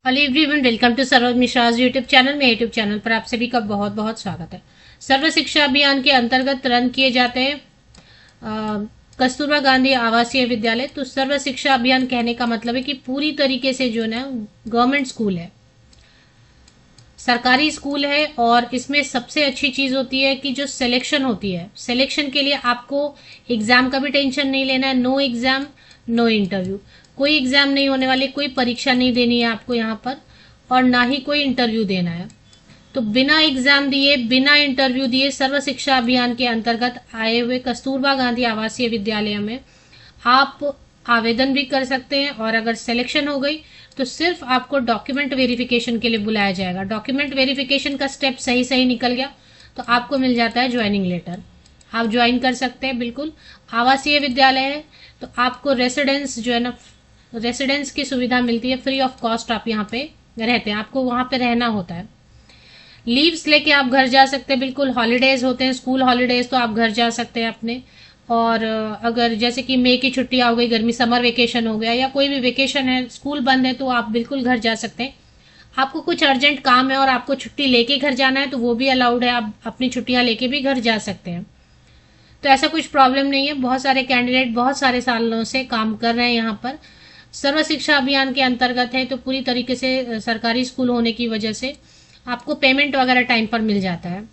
Hello everyone, welcome to Saroj Mishra's YouTube channel. में YouTube channel पर आप सभी का बहुत बहुत स्वागत है। सर्व शिक्षा अभियान के अंतर्गत रन किए जाते हैं कस्तूरबा गांधी आवासीय विद्यालय। तो सर्व शिक्षा अभियान कहने का मतलब है कि पूरी तरीके से जो है गवर्नमेंट स्कूल है, सरकारी स्कूल है। और इसमें सबसे अच्छी चीज होती है कि जो सिलेक्शन होती है, सिलेक्शन के लिए आपको एग्जाम का भी टेंशन नहीं लेना है। नो एग्जाम, नो इंटरव्यू, कोई एग्जाम नहीं होने वाली, कोई परीक्षा नहीं देनी है आपको यहाँ पर, और ना ही कोई इंटरव्यू देना है। तो बिना एग्जाम दिए, बिना इंटरव्यू दिए सर्व शिक्षा अभियान के अंतर्गत आए हुए कस्तूरबा गांधी आवासीय विद्यालय में आप आवेदन भी कर सकते हैं। और अगर सिलेक्शन हो गई तो सिर्फ आपको डॉक्यूमेंट वेरिफिकेशन के लिए बुलाया जाएगा। डॉक्यूमेंट वेरिफिकेशन का स्टेप सही सही निकल गया तो आपको मिल जाता है ज्वाइनिंग लेटर, आप ज्वाइन कर सकते हैं। बिल्कुल आवासीय विद्यालय है तो आपको रेसिडेंस जो है ना, रेसिडेंस की सुविधा मिलती है, फ्री ऑफ कॉस्ट आप यहाँ पे रहते हैं, आपको वहां पे रहना होता है। लीव्स लेके आप घर जा सकते हैं। बिल्कुल हॉलीडेज होते हैं, स्कूल हॉलीडेज, तो आप घर जा सकते हैं अपने। और अगर जैसे कि मई की छुट्टियां हो गई, गर्मी समर वेकेशन हो गया, या कोई भी वेकेशन है, स्कूल बंद है, तो आप बिल्कुल घर जा सकते हैं। आपको कुछ अर्जेंट काम है और आपको छुट्टी लेके घर जाना है तो वो भी अलाउड है, आप अपनी छुट्टियां लेके भी घर जा सकते हैं। तो ऐसा कुछ प्रॉब्लम नहीं है। बहुत सारे कैंडिडेट बहुत सारे सालों से काम कर रहे हैं यहाँ पर। सर्व शिक्षा अभियान के अंतर्गत है तो पूरी तरीके से सरकारी स्कूल होने की वजह से आपको पेमेंट वगैरह टाइम पर मिल जाता है।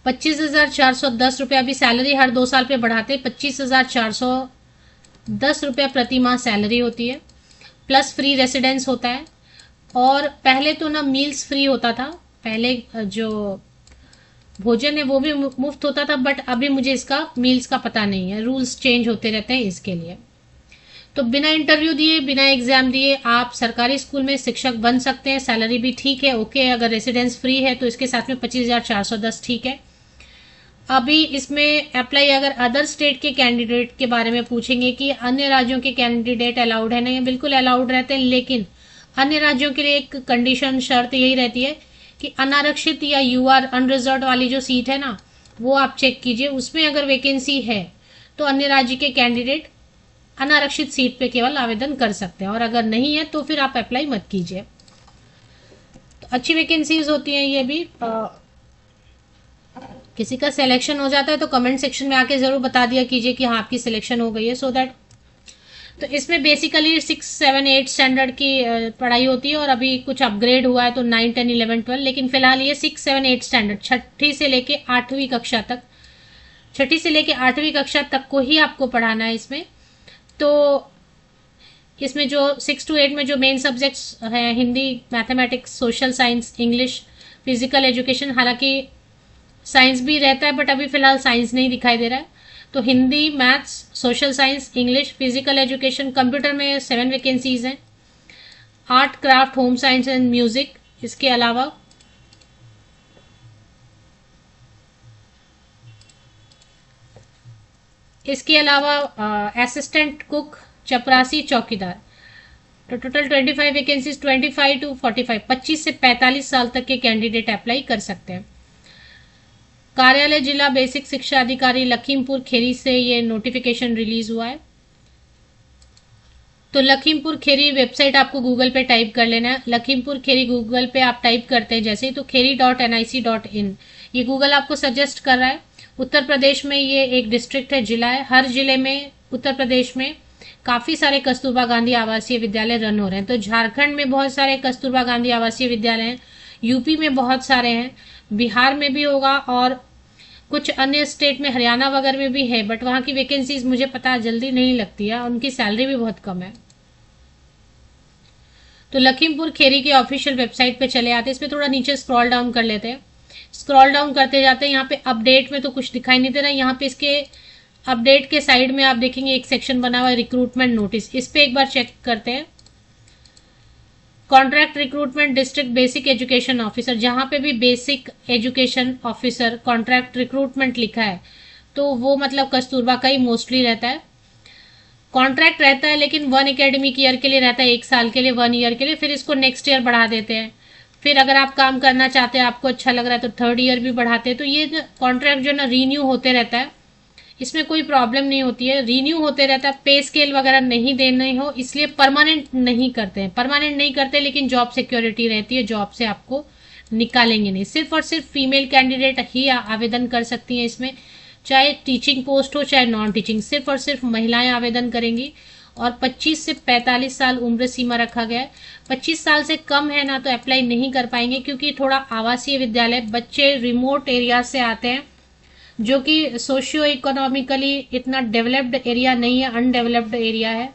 25,410 रुपये अभी सैलरी हर 2 साल पे बढ़ाते हैं। 25,410 रुपये प्रति माह सैलरी होती है, प्लस फ्री रेसिडेंस होता है। और पहले तो ना मील्स फ्री होता था, पहले जो भोजन है वो भी मुफ्त होता था, बट अभी मुझे इसका मील्स का पता नहीं है, रूल्स चेंज होते रहते हैं इसके लिए। तो बिना इंटरव्यू दिए, बिना एग्जाम दिए आप सरकारी स्कूल में शिक्षक बन सकते हैं। सैलरी भी ठीक है, ओके। अगर रेसिडेंस फ्री है तो इसके साथ में 25,410 ठीक है। अभी इसमें अप्लाई अगर अदर स्टेट के कैंडिडेट के बारे में पूछेंगे कि अन्य राज्यों के कैंडिडेट अलाउड है नहीं, बिल्कुल अलाउड रहते हैं। लेकिन अन्य राज्यों के लिए एक कंडीशन, शर्त यही रहती है कि अनारक्षित या यूआर अनरिजर्व वाली जो सीट है ना, वो आप चेक कीजिए, उसमें अगर वैकेंसी है तो अन्य राज्य के कैंडिडेट अनारक्षित सीट पे केवल आवेदन कर सकते हैं, और अगर नहीं है तो फिर आप अप्लाई मत कीजिए। तो अच्छी वैकेंसीज होती हैं ये भी। किसी का सिलेक्शन हो जाता है तो कमेंट सेक्शन में आके जरूर बता दिया कीजिए कि हाँ आपकी सिलेक्शन हो गई है, सो दैट। तो इसमें बेसिकली 6, 7, 8 स्टैंडर्ड की पढ़ाई होती है, और अभी कुछ अपग्रेड हुआ है तो 9, 10, 11, 12, लेकिन फिलहाल ये 6, 7, 8 स्टैंडर्ड, छठी से लेके 8वीं कक्षा तक, छठी से लेके 8वीं कक्षा तक को ही आपको पढ़ाना है इसमें। तो इसमें जो 6 to 8 में जो मेन सब्जेक्ट्स हैं, Hindi, mathematics, social science, English, physical education, हालांकि साइंस भी रहता है बट अभी फिलहाल साइंस नहीं दिखाई दे रहा है। तो Hindi, maths, social science, English, physical education, computer में 7 वैकेंसीज हैं। Art, craft, home science and music, इसके अलावा असिस्टेंट कुक, चपरासी, चौकीदार। तो टोटल 25 वैकेंसीज, 25 to 45, 25 से 45 साल तक के कैंडिडेट अप्लाई कर सकते हैं। कार्यालय जिला बेसिक शिक्षा अधिकारी लखीमपुर खेरी से ये नोटिफिकेशन रिलीज हुआ है। तो लखीमपुर खेरी वेबसाइट आपको गूगल पे टाइप कर लेना है। लखीमपुर खेरी गूगल पे आप टाइप करते हैं जैसे ही, तो खेरी.nic.in, ये गूगल आपको सजेस्ट कर रहा है। उत्तर प्रदेश में ये एक डिस्ट्रिक्ट है, जिला है। हर जिले में उत्तर प्रदेश में काफी सारे कस्तूरबा गांधी आवासीय विद्यालय रन हो रहे हैं। तो झारखंड में बहुत सारे कस्तूरबा गांधी आवासीय विद्यालय हैं, यूपी में बहुत सारे हैं, बिहार में भी होगा, और कुछ अन्य स्टेट में, हरियाणा वगैरह में भी है, बट वहां की वैकेंसीज मुझे पता जल्दी नहीं लगती है, उनकी सैलरी भी बहुत कम है। तो लखीमपुर खेरी के ऑफिशियल वेबसाइट पे चले आते हैं। इसमें थोड़ा नीचे स्क्रॉल डाउन कर लेते हैं, स्क्रॉल डाउन करते जाते हैं। यहाँ पे अपडेट में तो कुछ दिखाई नहीं दे रहा है। यहाँ पे इसके अपडेट के साइड में आप देखेंगे एक सेक्शन बना हुआ है, रिक्रूटमेंट नोटिस, इस पे एक बार चेक करते हैं। Contract recruitment district basic education officer, जहां पे भी basic education officer contract recruitment लिखा है तो वो मतलब कस्तूरबा का ही मोस्टली रहता है। कॉन्ट्रैक्ट रहता है लेकिन 1 एकेडमिक ईयर के लिए रहता है, 1 साल के लिए, 1 ईयर के लिए, फिर इसको नेक्स्ट ईयर बढ़ा देते हैं। फिर अगर आप काम करना चाहते हैं, आपको अच्छा लग रहा है तो 3rd ईयर भी बढ़ाते हैं। तो ये कॉन्ट्रैक्ट जो है ना रीन्यू होते रहता है, इसमें कोई प्रॉब्लम नहीं होती है, रीन्यू होते रहता है, पे स्केल वगैरह नहीं देने हो इसलिए परमानेंट नहीं करते हैं, परमानेंट नहीं करते, लेकिन जॉब सिक्योरिटी रहती है, जॉब से आपको निकालेंगे नहीं। सिर्फ और सिर्फ फीमेल कैंडिडेट ही आवेदन कर सकती हैं इसमें, चाहे टीचिंग पोस्ट हो चाहे नॉन टीचिंग, सिर्फ और सिर्फ महिलाएं आवेदन करेंगी। और 25 से 45 साल उम्र सीमा रखा गया है। 25 साल से कम है ना तो अप्लाई नहीं कर पाएंगे, क्योंकि थोड़ा आवासीय विद्यालय, बच्चे रिमोट एरिया से आते हैं जो कि सोशियो इकोनॉमिकली इतना डेवलप्ड एरिया नहीं है, अनडेवलप्ड एरिया है,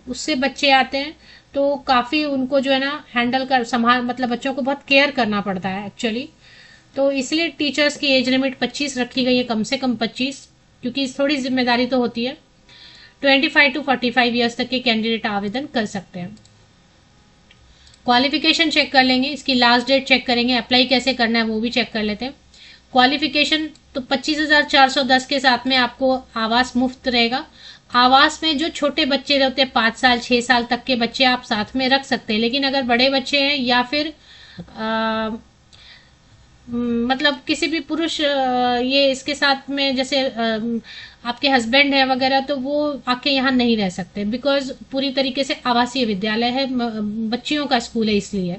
उससे बच्चे आते हैं, तो काफ़ी उनको जो है ना हैंडल कर संभाल, मतलब बच्चों को बहुत केयर करना पड़ता है एक्चुअली। तो इसलिए टीचर्स की एज लिमिट 25 रखी गई है, कम से कम 25, क्योंकि थोड़ी जिम्मेदारी तो होती है। 25 टू 45 ईयर्स तक के कैंडिडेट आवेदन कर सकते हैं। क्वालिफिकेशन चेक कर लेंगे, इसकी लास्ट डेट चेक करेंगे, अप्लाई कैसे करना है वो भी चेक कर लेते हैं। क्वालिफिकेशन तो 25,410 के साथ में आपको आवास मुफ्त रहेगा। आवास में जो छोटे बच्चे रहते हैं 5 साल 6 साल तक के बच्चे आप साथ में रख सकते हैं, लेकिन अगर बड़े बच्चे हैं या फिर मतलब किसी भी पुरुष ये इसके साथ में जैसे आपके हस्बैंड है वगैरह, तो वो आके यहाँ नहीं रह सकते, बिकॉज पूरी तरीके से आवासीय विद्यालय है, बच्चियों का स्कूल है इसलिए।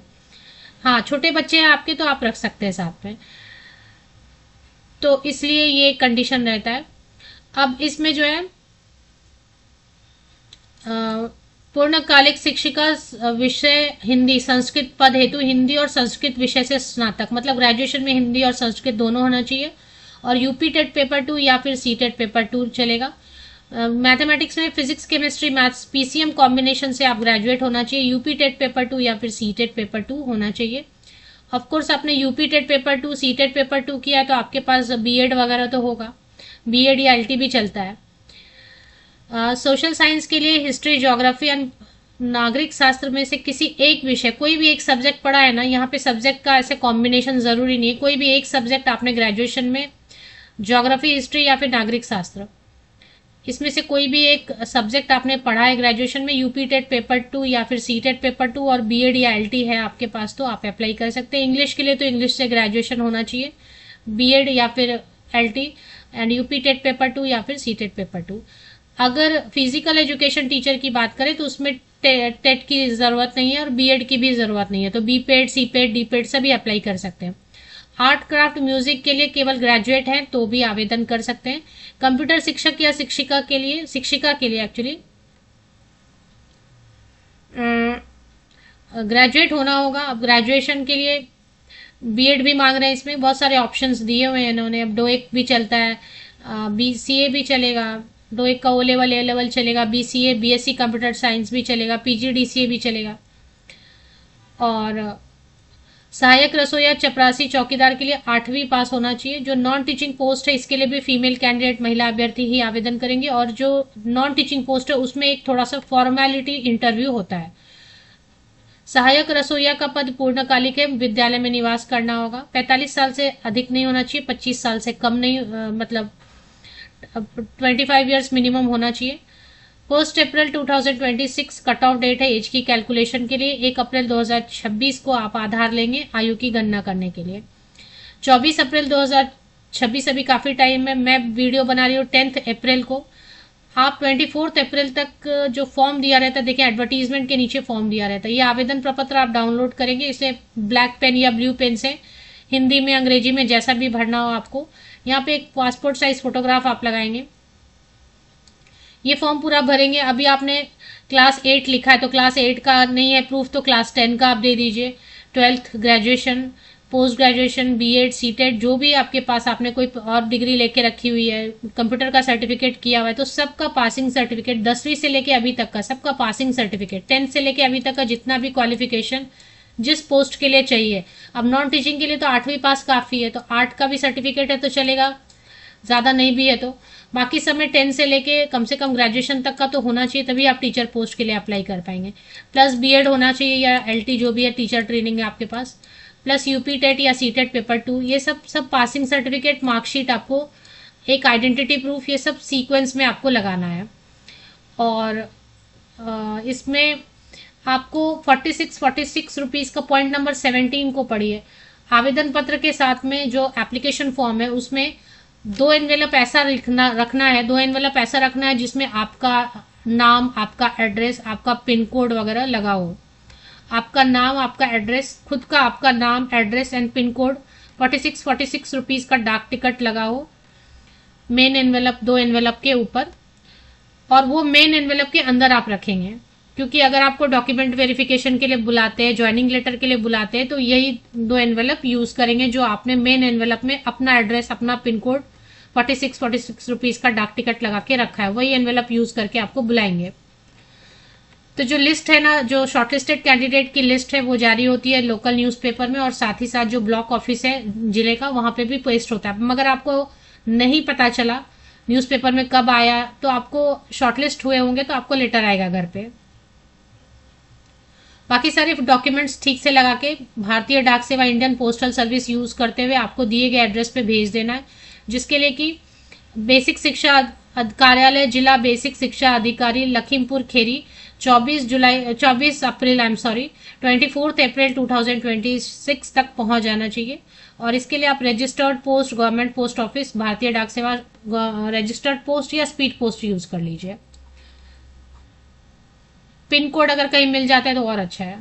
हाँ, छोटे बच्चे हैं आपके तो आप रख सकते हैं साथ में, तो इसलिए ये कंडीशन रहता है। अब इसमें जो है पूर्णकालिक शिक्षिका विषय हिंदी संस्कृत पद हेतु हिंदी और संस्कृत विषय से स्नातक, मतलब ग्रेजुएशन में हिंदी और संस्कृत दोनों होना चाहिए। और यूपी टेट पेपर 2 या फिर सी टेट पेपर 2 चलेगा। मैथमेटिक्स में physics chemistry maths PCM combination से आप ग्रेजुएट होना चाहिए। यूपी टेट पेपर 2 या फिर सी टेट पेपर 2 होना चाहिए। ऑफकोर्स आपने UP TET paper 2 C TET paper 2 किया है तो आपके पास बीएड वगैरह तो होगा, बीएड या एलटी भी चलता है। सोशल साइंस के लिए हिस्ट्री, ज्योग्राफी एंड नागरिक शास्त्र में से किसी एक विषय, कोई भी एक सब्जेक्ट पढ़ा है ना, यहाँ पे सब्जेक्ट का ऐसे कॉम्बिनेशन जरूरी नहीं है, कोई भी एक सब्जेक्ट आपने ग्रेजुएशन में ज्योग्राफी, हिस्ट्री या फिर नागरिक शास्त्र, इसमें से कोई भी एक सब्जेक्ट आपने पढ़ा है ग्रेजुएशन में, यूपी टेट पेपर 2 या फिर सी टेट पेपर 2 और बीएड या एलटी है आपके पास तो आप अप्लाई कर सकते हैं। इंग्लिश के लिए तो इंग्लिश से ग्रेजुएशन होना चाहिए, बीएड या फिर LT, and UP TET paper 2 या फिर सी टेट पेपर 2। अगर फिजिकल एजुकेशन टीचर की बात करें तो उसमें टेट की जरूरत नहीं है और बीएड की भी जरूरत नहीं है, तो बीपेड, सीपेड, डीपेड सभी अप्लाई कर सकते हैं। आर्ट, क्राफ्ट, म्यूजिक के लिए केवल ग्रेजुएट हैं तो भी आवेदन कर सकते हैं। कंप्यूटर शिक्षक या शिक्षिका के लिए एक्चुअली ग्रेजुएट होना होगा। अब ग्रेजुएशन के लिए बीएड भी मांग रहे हैं, इसमें बहुत सारे ऑप्शंस दिए हुए हैं इन्होंने। अब डोएक भी चलता है, बीसीए भी चलेगा, डोएक का ओ लेवल, ए लेवल चलेगा, बीसीए, बीएससी कंप्यूटर साइंस भी चलेगा, पीजीडीसीए भी चलेगा। और सहायक रसोईया, चपरासी, चौकीदार के लिए 8वीं पास होना चाहिए। जो नॉन टीचिंग पोस्ट है इसके लिए भी फीमेल कैंडिडेट, महिला अभ्यर्थी ही आवेदन करेंगे, और जो नॉन टीचिंग पोस्ट है उसमें एक थोड़ा सा फॉर्मेलिटी इंटरव्यू होता है। सहायक रसोईया का पद पूर्णकालिक है, विद्यालय में निवास करना होगा। 45 साल से अधिक नहीं होना चाहिए, 25 साल से कम नहीं, मतलब 25 ईयर्स मिनिमम होना चाहिए। 1 अप्रैल 2026 कट ऑफ डेट है एज की कैलकुलेशन के लिए। 1 अप्रैल 2026 को आप आधार लेंगे आयु की गणना करने के लिए। 24 अप्रैल 2026, अभी काफ़ी टाइम है, मैं वीडियो बना रही हूँ 10 अप्रैल को। आप 24 अप्रैल तक जो फॉर्म दिया रहता है, देखिए एडवर्टीजमेंट के नीचे फॉर्म दिया रहता है, ये आवेदन प्रपत्र आप डाउनलोड करेंगे, इसे ब्लैक पेन या ब्लू पेन से हिंदी में, अंग्रेजी में, जैसा भी भरना हो आपको। यहाँ पे एक पासपोर्ट साइज फोटोग्राफ आप लगाएंगे, ये फॉर्म पूरा भरेंगे। अभी आपने क्लास 8 लिखा है तो क्लास 8 का नहीं है प्रूफ तो क्लास 10 का आप दे दीजिए। 12th, graduation, post graduation, BEd, CTET, जो भी आपके पास आपने कोई और डिग्री लेके रखी हुई है, कंप्यूटर का सर्टिफिकेट किया हुआ है तो सबका पासिंग सर्टिफिकेट, 10वीं से लेके अभी तक का सबका पासिंग सर्टिफिकेट, 10th से लेके अभी तक का जितना भी क्वालिफिकेशन जिस पोस्ट के लिए चाहिए। अब नॉन टीचिंग के लिए तो 8वीं पास काफ़ी है, तो 8 का भी सर्टिफिकेट है तो चलेगा, ज़्यादा नहीं भी है तो। बाकी सब में 10 से लेके कम से कम ग्रेजुएशन तक का तो होना चाहिए, तभी आप टीचर पोस्ट के लिए अप्लाई कर पाएंगे। प्लस बीएड होना चाहिए या एलटी जो भी है, टीचर ट्रेनिंग है आपके पास, प्लस यूपी टेट या सी टेट पेपर 2, ये सब पासिंग सर्टिफिकेट, मार्कशीट, आपको एक आइडेंटिटी प्रूफ, ये सब सीक्वेंस में आपको लगाना है। और इसमें आपको 46 रुपीज़ का पॉइंट नंबर 17 को पढ़िए। आवेदन पत्र के साथ में जो एप्लीकेशन फॉर्म है उसमें दो एनवेलप ऐसा रखना है, दो एनवेलप ऐसा रखना है जिसमें आपका नाम, आपका एड्रेस, आपका पिन कोड वगैरह लगा हो। आपका नाम, आपका एड्रेस, खुद का आपका नाम, address and pin code, 46 rupees का डाक टिकट लगा हो मेन एनवेलप, दो एनवेलप के ऊपर। और वो मेन एनवेलप के अंदर आप रखेंगे, क्योंकि अगर आपको डॉक्यूमेंट वेरिफिकेशन के लिए बुलाते हैं, ज्वाइनिंग लेटर के लिए बुलाते हैं, तो यही दो एनवेलप यूज करेंगे जो आपने मेन एनवेलप में अपना एड्रेस, अपना पिन कोड, 46 रुपीज का डाक टिकट लगा के रखा है, वही एनवेलप यूज करके आपको बुलाएंगे। तो जो लिस्ट है ना, जो शॉर्टलिस्टेड कैंडिडेट की लिस्ट है वो जारी होती है लोकल न्यूज़पेपर में, और साथ ही साथ जो ब्लॉक ऑफिस है जिले का वहां पे भी पेस्ट होता है। मगर आपको नहीं पता चला न्यूज़पेपर में कब आया, तो आपको शॉर्टलिस्ट हुए होंगे तो आपको लेटर आएगा घर पे। बाकी सारे डॉक्यूमेंट्स ठीक से लगा के भारतीय डाक सेवा, इंडियन पोस्टल सर्विस यूज करते हुए आपको दिए गए एड्रेस पे भेज देना है, जिसके लिए कि बेसिक शिक्षा कार्यालय, जिला बेसिक शिक्षा अधिकारी, लखीमपुर खेरी, 24 अप्रैल 24 अप्रैल 2026 तक पहुंच जाना चाहिए। और इसके लिए आप registered post, government post office, भारतीय डाक सेवा रजिस्टर्ड पोस्ट या स्पीड पोस्ट यूज कर लीजिए। पिन कोड अगर कहीं मिल जाता है तो और अच्छा है।